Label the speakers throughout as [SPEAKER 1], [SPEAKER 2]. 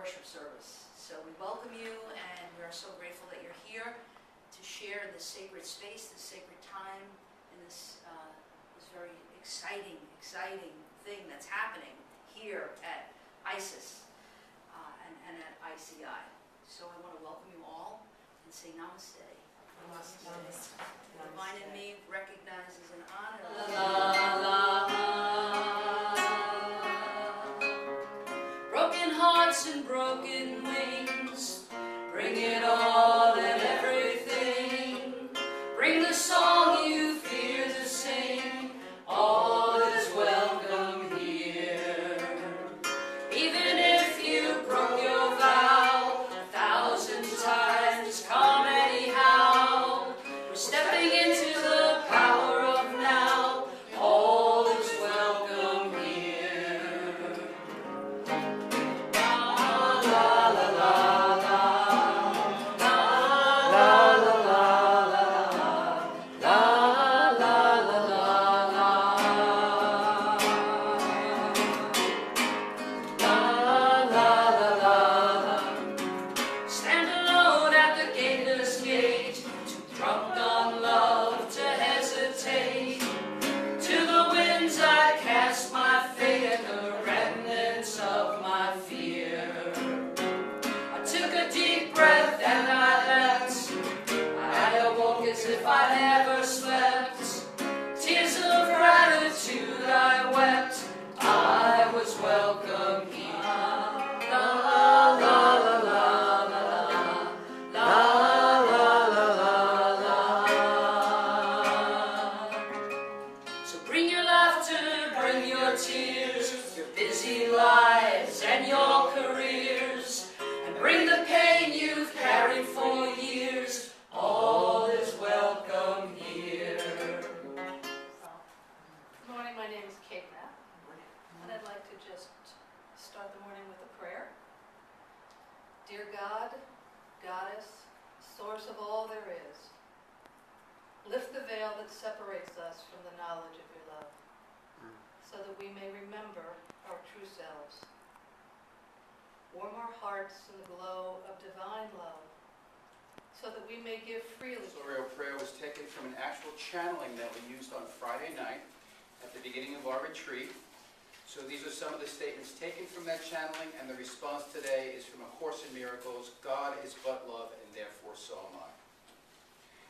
[SPEAKER 1] worship service. So we welcome you, and we are so grateful that you're here to share this sacred space, this sacred time, and this very exciting thing that's happening here at ISIS and at ICI. So I want to welcome you all and say namaste.
[SPEAKER 2] Namaste. Namaste.
[SPEAKER 1] Divine in me recognizes an honor. Broken hearts and broken wings, bring it all and everything. Bring the song you fear to sing, all is welcome here. Even if you broke your vow 1,000 times, come anyhow. We're stepping into the power of now, all is welcome here. La la la la la, la la la la, la la la la la, la la la. Stand alone at the gateless gate, too drunk on love to hesitate. To the winds I cast my fate and the remnants of my fear. I took a deep breath and I left. I awoke as if I never slept. Tears of gratitude I wept. I was welcome here. La la la la la la, la la la la la. So bring your laughter, bring your tears, your busy lives and your careers, and bring the pain you've carried for years. All is welcome here.
[SPEAKER 2] Good morning, my name is Kate Knapp, and I'd like to just start the morning with a prayer. Dear God, Goddess, source of all there is, lift the veil that separates us from the knowledge of your love, so that we may remember our true selves. Warm our hearts in the glow of divine love, so that we may give freely.
[SPEAKER 3] Sorrel prayer was taken from an actual channeling that we used on Friday night at the beginning of our retreat. So these are some of the statements taken from that channeling, and the response today is from A Course in Miracles: God is but love, and therefore so am I.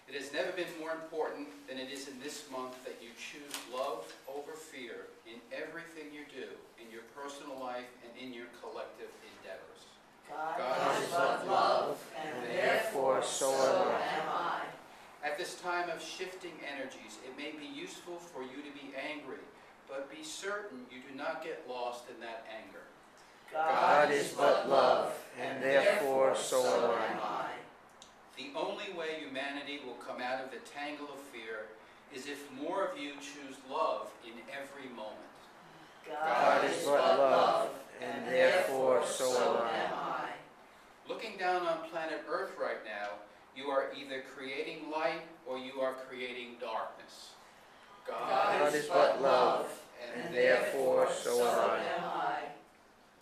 [SPEAKER 3] It has never been more important than it is in this month that you choose love over fear in everything you do, in your personal life and in your collective endeavors.
[SPEAKER 4] God is but love, and therefore so am I.
[SPEAKER 3] At this time of shifting energies, it may be useful for you to be angry, but be certain you do not get lost in that anger.
[SPEAKER 4] God is but love, and therefore so am I.
[SPEAKER 3] The only way humanity will come out of the tangle of fear is if more of you choose love in every moment.
[SPEAKER 4] God is but love, and therefore so am I.
[SPEAKER 3] Looking down on planet Earth right now, you are either creating light or you are creating darkness.
[SPEAKER 4] God is but love, and therefore so am I.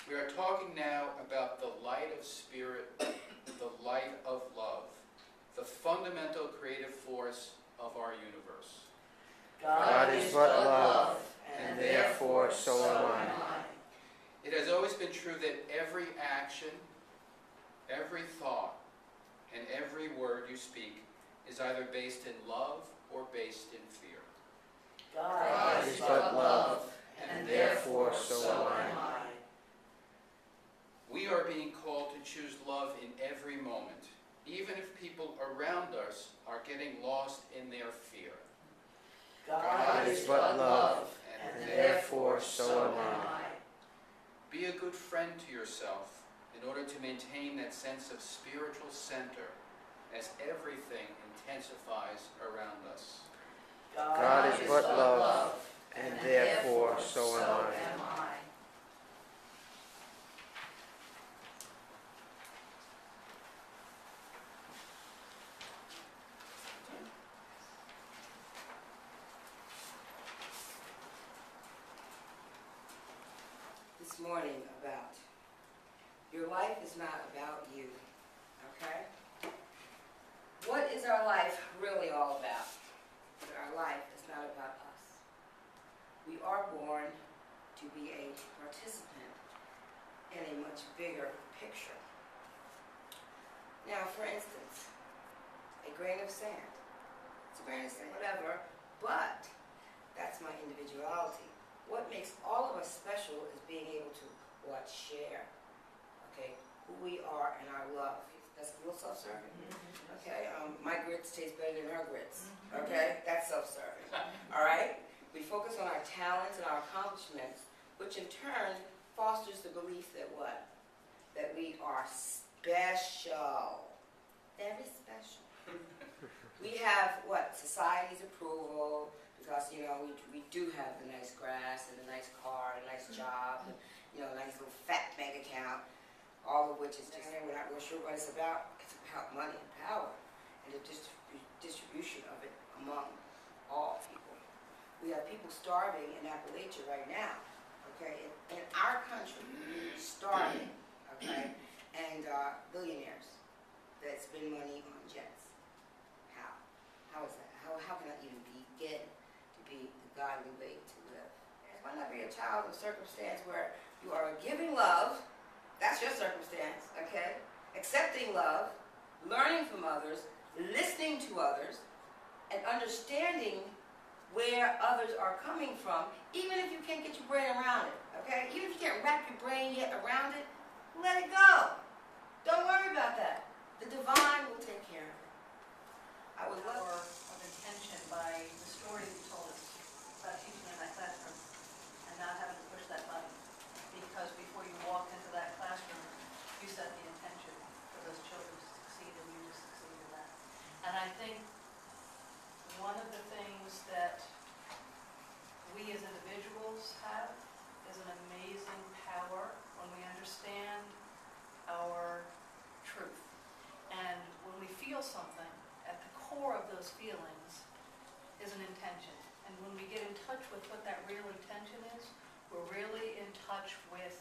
[SPEAKER 3] We are talking now about the light of spirit, the light of love, the fundamental creative force of our universe.
[SPEAKER 4] God is but love, and therefore so am I.
[SPEAKER 3] It has always been true that every action, every thought, and every word you speak is either based in love or based in fear.
[SPEAKER 4] God is but love, and therefore so am I.
[SPEAKER 3] We are being called to choose love in every moment, even if people around us are getting lost in their fear.
[SPEAKER 4] God is but love, and therefore so am I.
[SPEAKER 3] Be a good friend to yourself in order to maintain that sense of spiritual center as everything intensifies around us.
[SPEAKER 4] God is but love, and therefore so am I.
[SPEAKER 5] This morning about Your life is not about you, okay? What is our life really all about? Our life is not about us. We are born to be a participant in a much bigger picture. Now, for instance, a grain of sand. It's a grain of sand, whatever, but that's my individuality. What makes all of us special is being able to, what, share, okay, who we are and our love. That's a little self-serving, okay? My grits taste better than her grits, okay? That's self-serving, all right? We focus on our talents and our accomplishments, which in turn fosters the belief that what? That we are special, very special. We have what? Society's approval, because, you know, we do have the nice grass and the nice car and a nice job, and, you know, a nice little fat bank account, all of which is just, we're not real sure what it's about. It's about money and power and the distribution of it among all people. We have people starving in Appalachia right now, okay, in our country, starving, okay, and billionaires that spend money on jets. How is that? How can that even begin to be the godly way to live? Why not be a child of circumstance where you are giving love, that's your circumstance, okay? Accepting love, learning from others, listening to others, and understanding where others are coming from, even if you can't get your brain around it, okay? Even if you can't wrap your brain yet around it, let it go. Don't worry about that. The divine will take care of it. I would love
[SPEAKER 2] Power of intention by the story you told us about teaching in that classroom and not having to push that button. Because before you walked into that classroom, you set the intention for those children to succeed and you to succeed in that. And I think one of the things that we as individuals have is an amazing power when we understand our truth. And when we feel something, at the core of those feelings is an intention. And when we get in touch with what that real intention is, we're really in touch with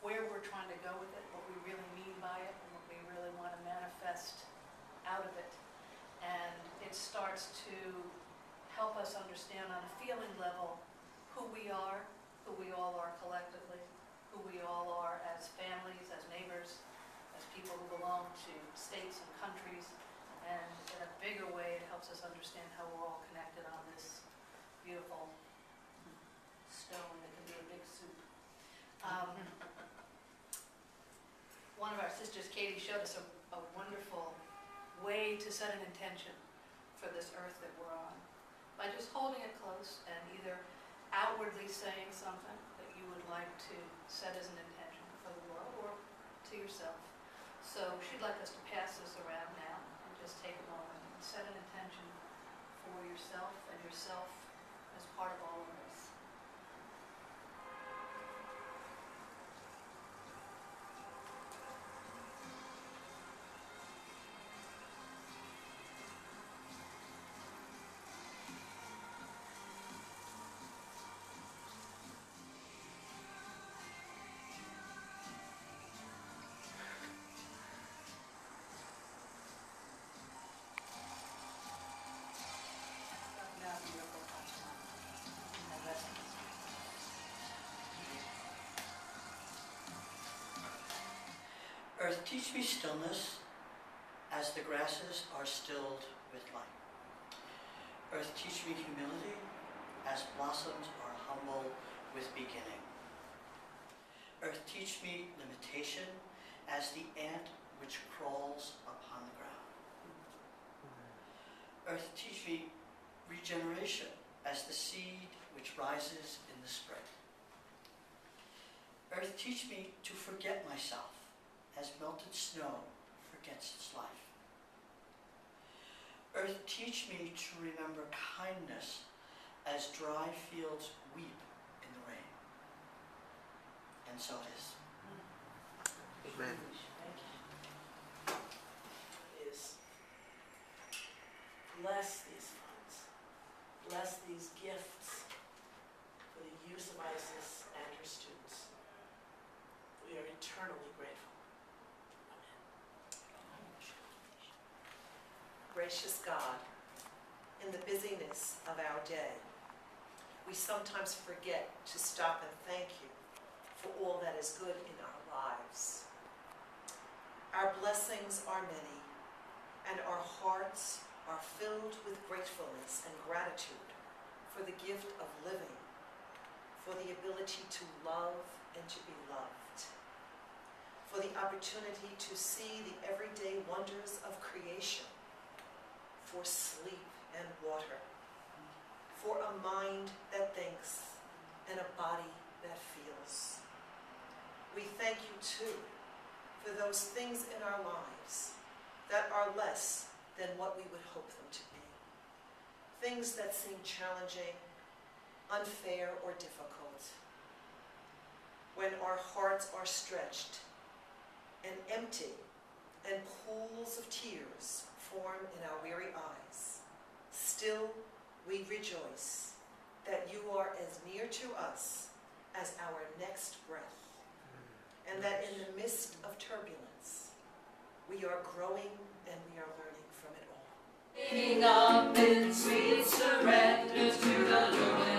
[SPEAKER 2] where we're trying to go with it, what we really mean by it, and what we really want to manifest out of it. And it starts to help us understand on a feeling level who we all are collectively, who we all are as families, as neighbors, as people who belong to states and countries. And in a bigger way, it helps us understand how we're all connected on this beautiful stone that can be a big soup. One of our sisters, Katie, showed us a wonderful way to set an intention for this earth that we're on. By just holding it close and either outwardly saying something that you would like to set as an intention for the world or to yourself. So she'd like us to pass this around now. Just take a moment and set an intention for yourself and yourself as part of all of this. Now beautiful and resting.
[SPEAKER 4] Earth, teach me stillness as the grasses are stilled with light. Earth, teach me humility as blossoms are humble with beginning. Earth, teach me limitation as the ant which crawls upon the ground. Earth, teach me regeneration as the seed which rises in the spring. Earth, teach me to forget myself as melted snow forgets its life. Earth, teach me to remember kindness as dry fields weep in the rain. And so it is.
[SPEAKER 6] Amen.
[SPEAKER 7] Is bless these funds, bless these gifts for the use of Isis and her students. We are in eternally grateful. Amen. Gracious God, in the busyness of our day, we sometimes forget to stop and thank you for all that is good in our lives. Our blessings are many, and our hearts are filled with gratefulness and gratitude for the gift of living, for the ability to love and to be loved, for the opportunity to see the everyday wonders of creation, for sleep and water, for a mind that thinks and a body that feels. We thank you too for those things in our lives that are less than what we would hope them to be. Things that seem challenging, unfair, or difficult. When our hearts are stretched and empty and pools of tears form in our weary eyes, still we rejoice that you are as near to us as our next breath, and that in the midst of turbulence, we are growing and we are learning from it all.
[SPEAKER 1] Singing up in sweet surrender to the Lord.